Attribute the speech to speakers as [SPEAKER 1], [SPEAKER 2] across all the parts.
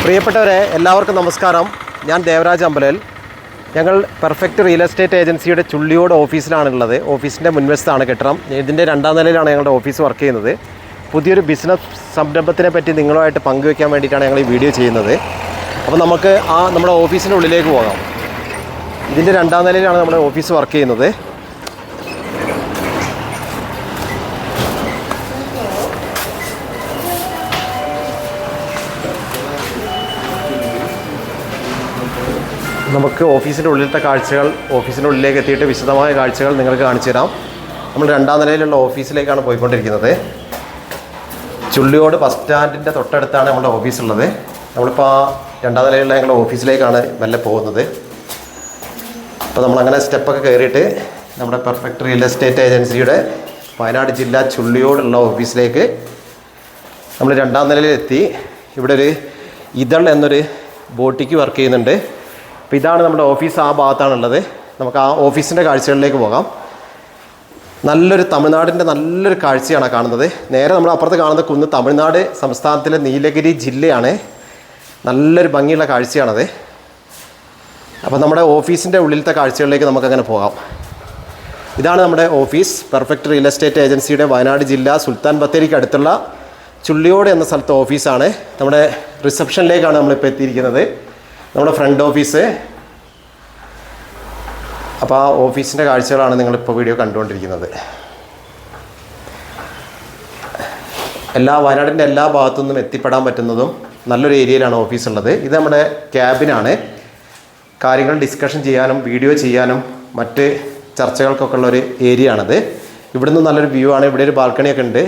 [SPEAKER 1] പ്രിയപ്പെട്ടവരെ, എല്ലാവർക്കും നമസ്കാരം. ഞാൻ ദേവരാജ് അമ്പലൽ. ഞങ്ങൾ പെർഫെക്റ്റ് റിയൽ എസ്റ്റേറ്റ് ഏജൻസിയുടെ ചുള്ളിയോട് ഓഫീസിലാണുള്ളത്. ഓഫീസിൻ്റെ മുൻവശത്താണ് കെട്ടിടം. ഇതിൻ്റെ 2ാം നിലയിലാണ് ഞങ്ങളുടെ ഓഫീസ് വർക്ക് ചെയ്യുന്നത്. പുതിയൊരു ബിസിനസ് സംരംഭത്തിനെ പറ്റി നിങ്ങളുമായിട്ട് പങ്കുവയ്ക്കാൻ വേണ്ടിയിട്ടാണ് ഞങ്ങൾ ഈ വീഡിയോ ചെയ്യുന്നത്. അപ്പോൾ നമുക്ക് നമ്മുടെ ഓഫീസിൻ്റെ ഉള്ളിലേക്ക് പോകാം. ഇതിൻ്റെ 2ാം നിലയിലാണ് നമ്മുടെ ഓഫീസ് വർക്ക് ചെയ്യുന്നത്. നമുക്ക് ഓഫീസിൻ്റെ ഉള്ളിലത്തെ കാഴ്ചകൾ, ഓഫീസിൻ്റെ ഉള്ളിലേക്ക് എത്തിയിട്ട് വിശദമായ കാഴ്ചകൾ നിങ്ങൾക്ക് കാണിച്ചു തരാം. നമ്മൾ 2ാം നിലയിലുള്ള ഓഫീസിലേക്കാണ് പോയിക്കൊണ്ടിരിക്കുന്നത്. ചുള്ളിയോട് ബസ് സ്റ്റാൻഡിൻ്റെ തൊട്ടടുത്താണ് നമ്മുടെ ഓഫീസുള്ളത്. നമ്മളിപ്പോൾ 2ാം നിലയിലുള്ള ഞങ്ങളുടെ ഓഫീസിലേക്കാണ് മെല്ലെ പോകുന്നത്. അപ്പോൾ നമ്മളങ്ങനെ സ്റ്റെപ്പൊക്കെ കയറിയിട്ട് നമ്മുടെ പെർഫെക്റ്റ് റിയൽ എസ്റ്റേറ്റ് ഏജൻസിയുടെ വയനാട് ജില്ല ചുള്ളിയോടുള്ള ഓഫീസിലേക്ക് നമ്മൾ 2ാം നിലയിലെത്തി. ഇവിടെ ഒരു ഇതൾ എന്നൊരു ബോട്ടിക്ക് വർക്ക് ചെയ്യുന്നുണ്ട്. അപ്പോൾ ഇതാണ് നമ്മുടെ ഓഫീസ്. ആ ഭാഗത്താണുള്ളത്. നമുക്ക് ആ ഓഫീസിൻ്റെ കാഴ്ചകളിലേക്ക് പോകാം. തമിഴ്നാടിൻ്റെ നല്ലൊരു കാഴ്ചയാണ് കാണുന്നത്. നേരെ നമ്മൾ അപ്പുറത്ത് കാണുന്ന കുന്ന് തമിഴ്നാട് സംസ്ഥാനത്തിലെ നീലഗിരി ജില്ലയാണ്. നല്ലൊരു ഭംഗിയുള്ള കാഴ്ചയാണത്. അപ്പോൾ നമ്മുടെ ഓഫീസിൻ്റെ ഉള്ളിലത്തെ കാഴ്ചകളിലേക്ക് നമുക്കങ്ങനെ പോകാം. ഇതാണ് നമ്മുടെ ഓഫീസ്. പെർഫെക്റ്റ് റിയൽ എസ്റ്റേറ്റ് ഏജൻസിയുടെ വയനാട് ജില്ല സുൽത്താൻ ബത്തേരിക്ക് അടുത്തുള്ള ചുള്ളിയോട് എന്ന സ്ഥലത്തെ ഓഫീസാണ്. നമ്മുടെ റിസപ്ഷനിലേക്കാണ് നമ്മളിപ്പോൾ എത്തിയിരിക്കുന്നത്. നമ്മുടെ ഫ്രണ്ട് ഓഫീസ്. അപ്പോൾ ആ ഓഫീസിൻ്റെ കാഴ്ചകളാണ് നിങ്ങളിപ്പോൾ വീഡിയോ കണ്ടുകൊണ്ടിരിക്കുന്നത്. വയനാടിൻ്റെ എല്ലാ ഭാഗത്തു നിന്നും എത്തിപ്പെടാൻ പറ്റുന്നതും നല്ലൊരു ഏരിയയിലാണ് ഓഫീസ് ഉള്ളത്. ഇത് നമ്മുടെ ക്യാബിനാണ്. കാര്യങ്ങൾ ഡിസ്കഷൻ ചെയ്യാനും വീഡിയോ ചെയ്യാനും മറ്റ് ചർച്ചകൾക്കൊക്കെ ഉള്ളൊരു ഏരിയ ആണത്. ഇവിടുന്ന് നല്ലൊരു വ്യൂ ആണ്. ഇവിടെ ഒരു ബാൽക്കണിയൊക്കെ ഉണ്ട്.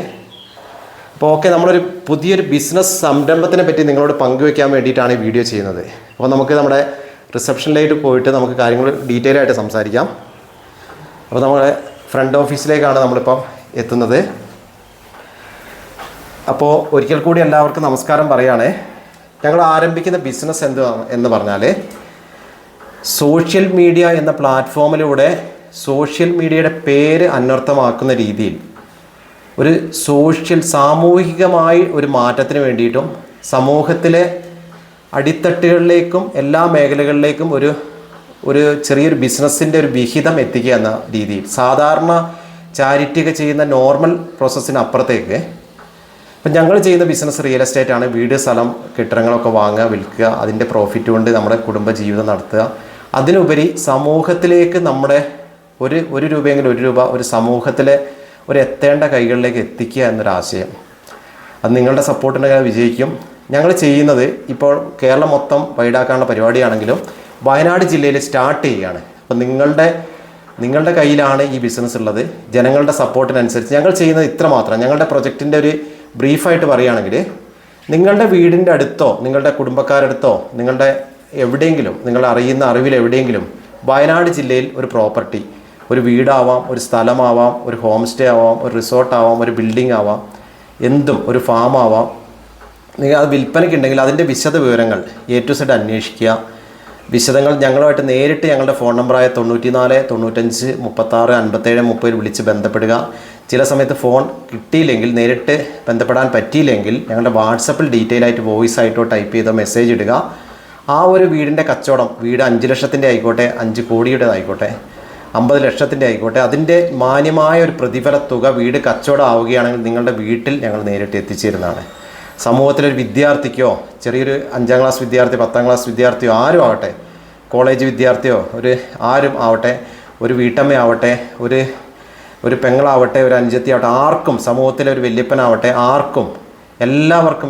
[SPEAKER 1] അപ്പോൾ നമ്മളൊരു പുതിയൊരു ബിസിനസ് സംരംഭത്തിനെ പറ്റി നിങ്ങളോട് പങ്കുവയ്ക്കാൻ വേണ്ടിയിട്ടാണ് ഈ വീഡിയോ ചെയ്യുന്നത്. അപ്പോൾ നമുക്ക് നമ്മുടെ റിസപ്ഷനിലേക്ക് പോയിട്ട് നമുക്ക് കാര്യങ്ങൾ ഡീറ്റെയിൽ ആയിട്ട് സംസാരിക്കാം. അപ്പോൾ നമ്മുടെ ഫ്രണ്ട് ഓഫീസിലേക്കാണ് നമ്മളിപ്പം എത്തുന്നത്. അപ്പോൾ ഒരിക്കൽ കൂടി എല്ലാവർക്കും നമസ്കാരം പറയുകയാണേ. ഞങ്ങൾ ആരംഭിക്കുന്ന ബിസിനസ് എന്ന് പറഞ്ഞാൽ സോഷ്യൽ മീഡിയ എന്ന പ്ലാറ്റ്ഫോമിലൂടെ സോഷ്യൽ മീഡിയയുടെ പേര് അന്വർത്ഥമാക്കുന്ന രീതിയിൽ ഒരു സാമൂഹികമായി ഒരു മാറ്റത്തിന് വേണ്ടിയിട്ടും സമൂഹത്തിലെ അടിത്തട്ടുകളിലേക്കും എല്ലാ മേഖലകളിലേക്കും ഒരു ചെറിയൊരു ബിസിനസ്സിൻ്റെ ഒരു വിഹിതം എത്തിക്കുക എന്ന രീതിയിൽ സാധാരണ ചാരിറ്റിയൊക്കെ ചെയ്യുന്ന നോർമൽ പ്രോസസ്സിന് അപ്പുറത്തേക്ക് ഇപ്പം ഞങ്ങൾ ചെയ്യുന്ന ബിസിനസ് റിയൽ എസ്റ്റേറ്റ് ആണ്. വീട്, സ്ഥലം, കെട്ടിടങ്ങളൊക്കെ വാങ്ങുക, വിൽക്കുക, അതിൻ്റെ പ്രോഫിറ്റ് കൊണ്ട് നമ്മുടെ കുടുംബജീവിതം നടത്തുക. അതിനുപരി സമൂഹത്തിലേക്ക് നമ്മുടെ ഒരു രൂപയെങ്കിലും ഒരു രൂപ ഒരു സമൂഹത്തിലെ ഒരു എത്തേണ്ട കൈകളിലേക്ക് എത്തിക്കുക എന്നൊരാശയം. അത് നിങ്ങളുടെ സപ്പോർട്ടിൻ്റെ വിജയിക്കും. ഞങ്ങൾ ചെയ്യുന്നത് ഇപ്പോൾ കേരളം മൊത്തം വൈഡാക്കാനുള്ള പരിപാടിയാണെങ്കിലും വയനാട് ജില്ലയിൽ സ്റ്റാർട്ട് ചെയ്യുകയാണ്. അപ്പം നിങ്ങളുടെ കയ്യിലാണ് ഈ ബിസിനസ് ഉള്ളത്. ജനങ്ങളുടെ സപ്പോർട്ടിനനുസരിച്ച് ഞങ്ങൾ ചെയ്യുന്നത് ഇത്ര മാത്രം. ഞങ്ങളുടെ പ്രൊജക്റ്റിൻ്റെ ഒരു ബ്രീഫായിട്ട് പറയുകയാണെങ്കിൽ നിങ്ങളുടെ വീടിൻ്റെ അടുത്തോ നിങ്ങളുടെ കുടുംബക്കാരടുത്തോ നിങ്ങളുടെ എവിടെയെങ്കിലും നിങ്ങൾ അറിയുന്ന അറിവിൽ എവിടെയെങ്കിലും വയനാട് ജില്ലയിൽ ഒരു പ്രോപ്പർട്ടി, ഒരു വീടാവാം, ഒരു സ്ഥലമാവാം, ഒരു ഹോം സ്റ്റേ ആവാം, ഒരു റിസോർട്ടാവാം, ഒരു ബിൽഡിംഗ് ആവാം, എന്തും, ഒരു ഫാം ആവാം, നിങ്ങൾ അത് വിൽപ്പനയ്ക്കുണ്ടെങ്കിൽ അതിൻ്റെ വിശദ വിവരങ്ങൾ A to Z അന്വേഷിക്കുക. വിശദങ്ങൾ ഞങ്ങളുമായിട്ട് നേരിട്ട് ഞങ്ങളുടെ ഫോൺ നമ്പറായ 94 95 36 57 30 വിളിച്ച് ബന്ധപ്പെടുക. ചില സമയത്ത് ഫോൺ കിട്ടിയില്ലെങ്കിൽ, നേരിട്ട് ബന്ധപ്പെടാൻ പറ്റിയില്ലെങ്കിൽ ഞങ്ങളുടെ വാട്സപ്പിൽ ഡീറ്റെയിൽ ആയിട്ട് വോയിസ് ആയിട്ടോ ടൈപ്പ് ചെയ്തോ മെസ്സേജ് ഇടുക. ആ ഒരു വീടിൻ്റെ കച്ചവടം, വീട് 5 ലക്ഷത്തിൻ്റെ ആയിക്കോട്ടെ, 5 കോടിയുടേതായിക്കോട്ടെ, 50 ലക്ഷത്തിൻ്റെ ആയിക്കോട്ടെ, അതിൻ്റെ മാന്യമായ ഒരു പ്രതിഫല തുക വീട് കച്ചവടം ആവുകയാണെങ്കിൽ നിങ്ങളുടെ വീട്ടിൽ ഞങ്ങൾ നേരിട്ട് എത്തിച്ചേരുന്നതാണ്. സമൂഹത്തിലൊരു വിദ്യാർത്ഥിക്കോ, ചെറിയൊരു 5ാം ക്ലാസ് വിദ്യാർത്ഥി, 10ാം ക്ലാസ് വിദ്യാർത്ഥിയോ ആരും ആവട്ടെ, കോളേജ് വിദ്യാർത്ഥിയോ, ആരും ആവട്ടെ, ഒരു വീട്ടമ്മയാവട്ടെ, ഒരു പെങ്ങളാവട്ടെ, ഒരു അനുജത്തി ആവട്ടെ, ആർക്കും, സമൂഹത്തിലെ ഒരു വല്യപ്പനാവട്ടെ, ആർക്കും, എല്ലാവർക്കും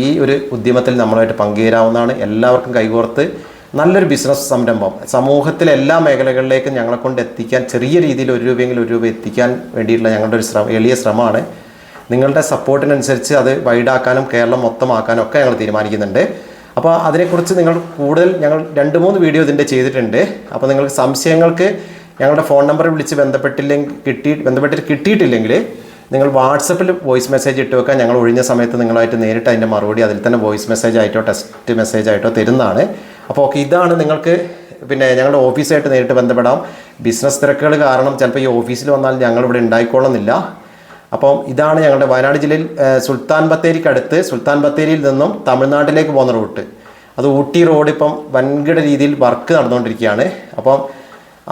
[SPEAKER 1] ഈ ഒരു ഉദ്യമത്തിൽ നമ്മളുമായിട്ട് പങ്കുചേരാവുന്നതാണ്. എല്ലാവർക്കും കൈകോർത്ത് നല്ലൊരു ബിസിനസ് സംരംഭം സമൂഹത്തിലെ എല്ലാ മേഖലകളിലേക്കും ഞങ്ങളെ കൊണ്ട് എത്തിക്കാൻ, ചെറിയ രീതിയിൽ 1 രൂപയെങ്കിലും 1 രൂപ എത്തിക്കാൻ വേണ്ടിയിട്ടുള്ള ഞങ്ങളുടെ ഒരു എളിയ ശ്രമമാണ്. നിങ്ങളുടെ സപ്പോർട്ടിനനുസരിച്ച് അത് വൈഡാക്കാനും കേരളം മൊത്തമാക്കാനും ഒക്കെ ഞങ്ങൾ തീരുമാനിക്കുന്നുണ്ട്. അപ്പോൾ അതിനെക്കുറിച്ച് ഞങ്ങൾ 2-3 വീഡിയോ ഇതിൻ്റെ ചെയ്തിട്ടുണ്ട്. അപ്പോൾ നിങ്ങൾക്ക് സംശയങ്ങൾക്ക് ഞങ്ങളുടെ ഫോൺ നമ്പറിൽ വിളിച്ച് ബന്ധപ്പെട്ടിട്ട് കിട്ടിയിട്ടില്ലെങ്കിൽ നിങ്ങൾ വാട്സപ്പിൽ വോയിസ് മെസ്സേജ് ഇട്ട് വെക്കാൻ. ഞങ്ങൾ ഒഴിഞ്ഞ സമയത്ത് നിങ്ങളായിട്ട് നേരിട്ട് അതിൻ്റെ മറുപടി അതിൽ തന്നെ വോയിസ് മെസ്സേജ് ആയിട്ടോ ടെക്സ്റ്റ് മെസ്സേജ് ആയിട്ടോ തരുന്നതാണ്. അപ്പോൾ ഇതാണ് നിങ്ങൾക്ക് ഞങ്ങളുടെ ഓഫീസായിട്ട് നേരിട്ട് ബന്ധപ്പെടാം. ബിസിനസ് തിരക്കുകൾ കാരണം ചിലപ്പോൾ ഈ ഓഫീസിൽ വന്നാൽ ഞങ്ങളിവിടെ ഉണ്ടായിക്കൊള്ളുന്നില്ല. അപ്പം ഇതാണ് ഞങ്ങളുടെ വയനാട് ജില്ലയിൽ സുൽത്താൻ ബത്തേരിക്കടുത്ത് സുൽത്താൻ ബത്തേരിയിൽ നിന്നും തമിഴ്നാട്ടിലേക്ക് പോകുന്ന റൂട്ട്. അത് ഊട്ടി റോഡ് ഇപ്പം വൻകിട രീതിയിൽ വർക്ക് നടന്നുകൊണ്ടിരിക്കുകയാണ്. അപ്പം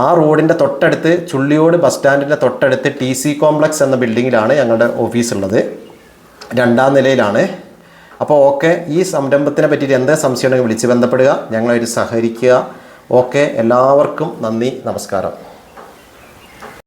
[SPEAKER 1] ആ റോഡിൻ്റെ തൊട്ടടുത്ത് ചുള്ളിയോട് ബസ് സ്റ്റാൻഡിൻ്റെ തൊട്ടടുത്ത് TC കോംപ്ലക്സ് എന്ന ബിൽഡിങ്ങിലാണ് ഞങ്ങളുടെ ഓഫീസ് ഉള്ളത്. 2ാം നിലയിലാണ്. അപ്പോൾ ഓക്കെ, ഈ സംരംഭത്തിനെ പറ്റിയിട്ട് എന്താ സംശയം ഉണ്ടെങ്കിൽ വിളിച്ച് ബന്ധപ്പെടുക, ഞങ്ങളായിട്ട് സഹകരിക്കുക. ഓക്കെ, എല്ലാവർക്കും നന്ദി, നമസ്കാരം.